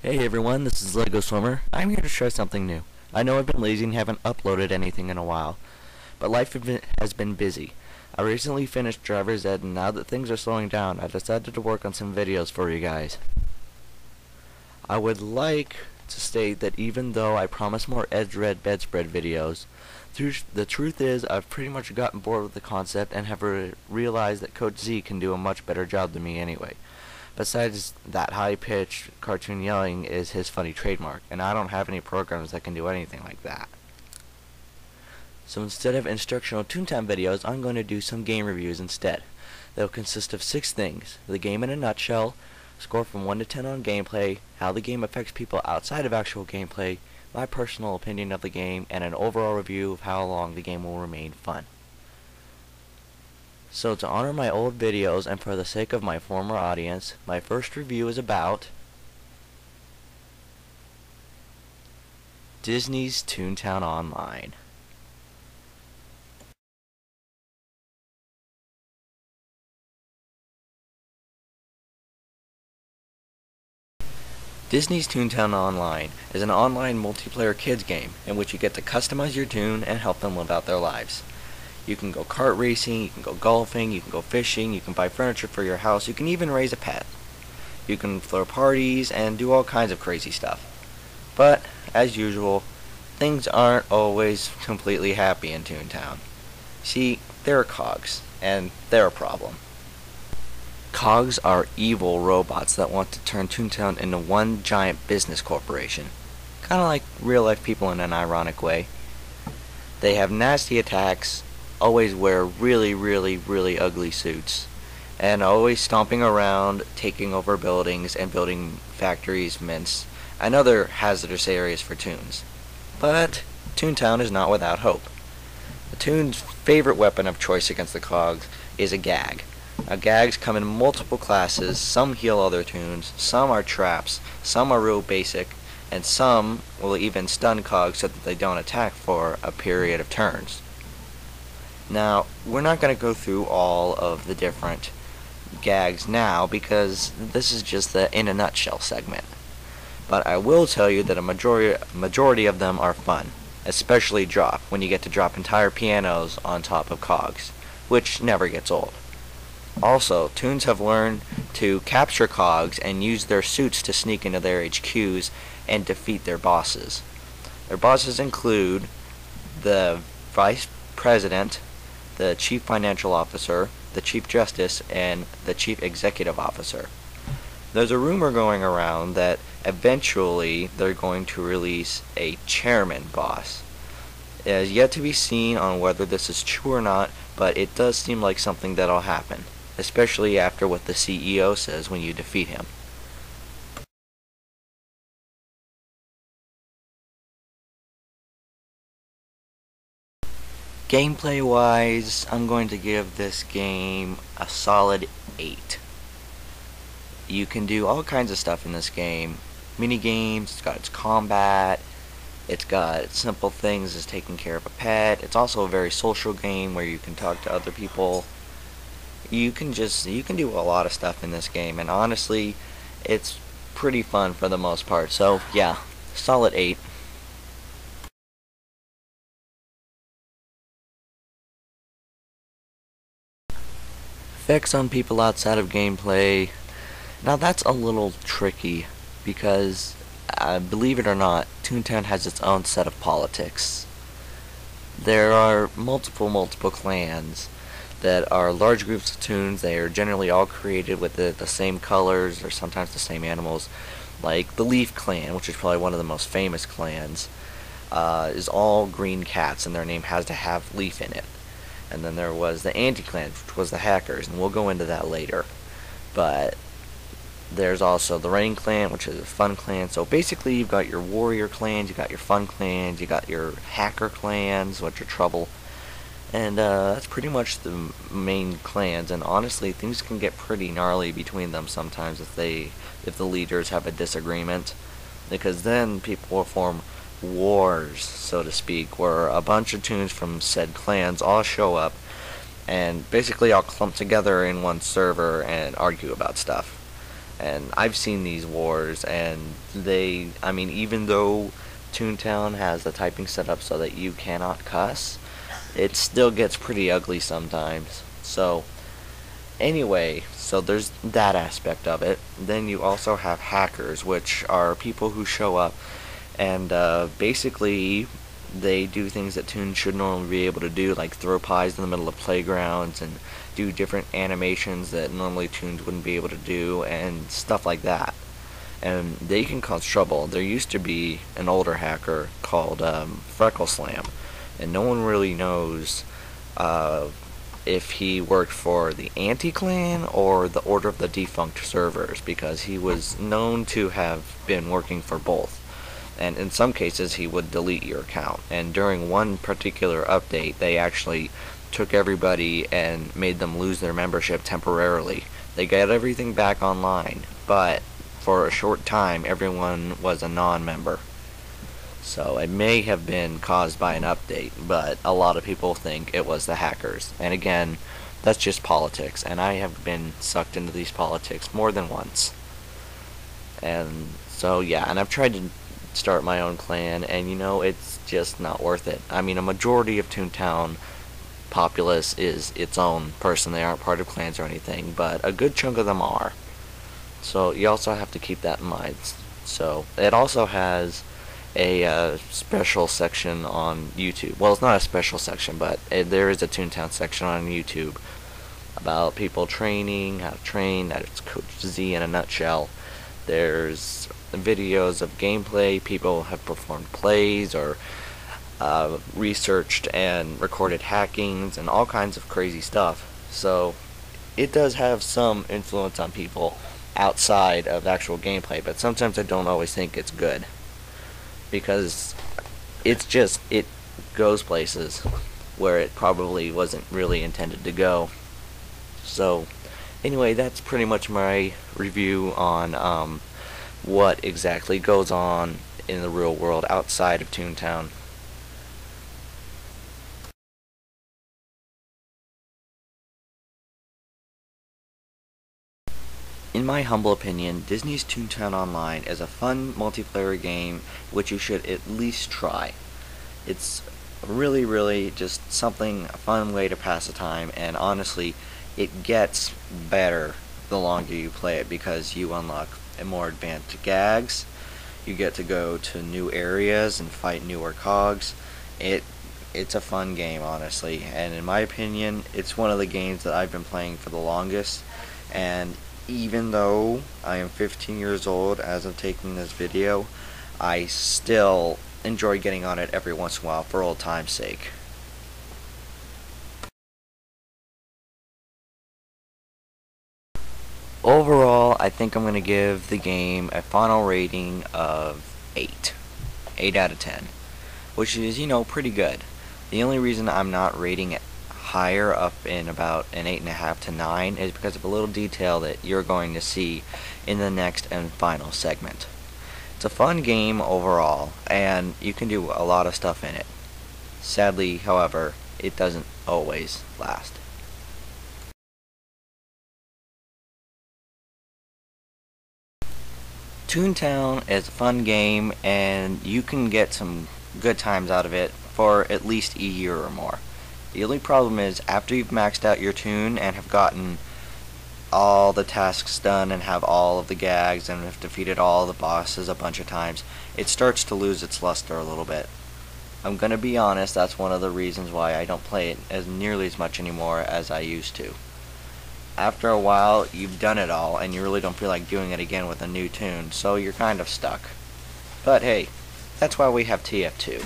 Hey everyone, this is LEGOswimmer. I'm here to try something new. I know I've been lazy and haven't uploaded anything in a while, but life has been busy. I recently finished driver's ed, and now that things are slowing down, I decided to work on some videos for you guys. I would like to state that even though I promise more edge-read bedspread videos, the truth is I've pretty much gotten bored with the concept and have realized that Coach Z can do a much better job than me anyway. Besides, that high-pitched cartoon yelling is his funny trademark, and I don't have any programs that can do anything like that. So instead of instructional Toontown videos, I'm going to do some game reviews instead. They'll consist of 6 things: the game in a nutshell, score from 1 to 10 on gameplay, how the game affects people outside of actual gameplay, my personal opinion of the game, and an overall review of how long the game will remain fun. So to honor my old videos and for the sake of my former audience, my first review is about Disney's Toontown Online. Disney's Toontown Online is an online multiplayer kids game in which you get to customize your toon and help them live out their lives. You can go kart racing, you can go golfing, you can go fishing, you can buy furniture for your house, you can even raise a pet. You can throw parties and do all kinds of crazy stuff. But, as usual, things aren't always completely happy in Toontown. See, there are cogs, and they're a problem. Cogs are evil robots that want to turn Toontown into one giant business corporation. Kinda like real-life people in an ironic way. They have nasty attacks, always wear really ugly suits, and always stomping around, taking over buildings and building factories, mints, and other hazardous areas for toons. But Toontown is not without hope. The toon's favorite weapon of choice against the cogs is a gag. Now, gags come in multiple classes. Some heal other toons, some are traps, some are real basic, and some will even stun cogs so that they don't attack for a period of turns. Now, we're not going to go through all of the different gags now because this is just the in a nutshell segment. But I will tell you that a majority of them are fun, especially drop, when you get to drop entire pianos on top of cogs, which never gets old. Also, toons have learned to capture cogs and use their suits to sneak into their HQs and defeat their bosses. Their bosses include the Vice President, the Chief Financial Officer, the Chief Justice, and the Chief Executive Officer. There's a rumor going around that eventually they're going to release a Chairman boss. It is yet to be seen on whether this is true or not, but it does seem like something that'll happen, especially after what the CEO says when you defeat him. Gameplay wise, I'm going to give this game a solid 8. You can do all kinds of stuff in this game. Mini games, it's got its combat, it's got simple things as taking care of a pet. It's also a very social game where you can talk to other people. You can do a lot of stuff in this game, and honestly, it's pretty fun for the most part. So yeah, solid 8. Effects on people outside of gameplay. Now that's a little tricky because, believe it or not, Toontown has its own set of politics. There are multiple clans that are large groups of toons. They are generally all created with the same colors or sometimes the same animals. Like the Leaf Clan, which is probably one of the most famous clans, is all green cats, and their name has to have leaf in it. And then there was the Anti-Clan, which was the hackers, and we'll go into that later. But there's also the Rain Clan, which is a fun clan. So basically you've got your warrior clans, you've got your fun clans, you got your hacker clans, which are trouble. And that's pretty much the main clans, and honestly things can get pretty gnarly between them sometimes if the leaders have a disagreement, because then people will form wars, so to speak, where a bunch of toons from said clans all show up and basically all clump together in one server and argue about stuff. And I've seen these wars, and I mean, even though Toontown has the typing set up so that you cannot cuss, it still gets pretty ugly sometimes. So, anyway, so there's that aspect of it. Then you also have hackers, which are people who show up and basically they do things that Toon should normally be able to do, like throw pies in the middle of playgrounds and do different animations that normally Toons wouldn't be able to do and stuff like that. And they can cause trouble. There used to be an older hacker called Freckle Slam, and no one really knows if he worked for the Anti-Clan or the Order of the Defunct servers, because he was known to have been working for both. And in some cases he would delete your account. And during one particular update, they actually took everybody and made them lose their membership temporarily. They got everything back online, but for a short time everyone was a non-member. So it may have been caused by an update, but a lot of people think it was the hackers. And again, that's just politics, and I have been sucked into these politics more than once. And so yeah, and I've tried to start my own clan, and you know, it's just not worth it. I mean, a majority of Toontown populace is its own person. They aren't part of clans or anything, but a good chunk of them are. So you also have to keep that in mind. So it also has a special section on YouTube. Well, it's not a special section, but there is a Toontown section on YouTube about people training, how to train. That it's Coach Z in a nutshell. There's videos of gameplay. People have performed plays or researched and recorded hackings and all kinds of crazy stuff. So it does have some influence on people outside of actual gameplay, but sometimes I don't always think it's good, because it goes places where it probably wasn't really intended to go. So anyway, that's pretty much my review on what exactly goes on in the real world outside of Toontown. In my humble opinion, Disney's Toontown Online is a fun multiplayer game which you should at least try. It's really just something, a fun way to pass the time, and honestly, it gets better the longer you play it, because you unlock more advanced gags, you get to go to new areas and fight newer cogs. It's a fun game, honestly, and in my opinion, it's one of the games that I've been playing for the longest. And even though I am 15 years old as of taking this video, I still enjoy getting on it every once in a while for old time's sake. Overall, I think I'm going to give the game a final rating of 8 out of 10, which is, you know, pretty good. The only reason I'm not rating it higher, up in about an 8.5 to 9, is because of a little detail that you're going to see in the next and final segment. It's a fun game overall, and you can do a lot of stuff in it. Sadly, however, it doesn't always last. Toontown is a fun game, and you can get some good times out of it for at least a year or more. The only problem is, after you've maxed out your Toon and have gotten all the tasks done and have all of the gags and have defeated all the bosses a bunch of times, it starts to lose its luster a little bit. I'm gonna be honest, that's one of the reasons why I don't play it as nearly as much anymore as I used to. After a while, you've done it all, and you really don't feel like doing it again with a new Toon, so you're kind of stuck. But hey, that's why we have TF2.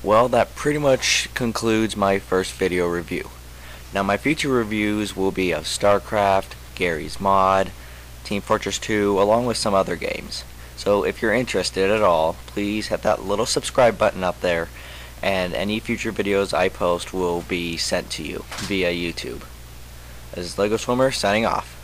Well, that pretty much concludes my first video review. Now, my future reviews will be of StarCraft, Gary's Mod, Team Fortress 2, along with some other games. So if you're interested at all, please hit that little subscribe button up there, and any future videos I post will be sent to you via YouTube. This is LEGOswimmer signing off.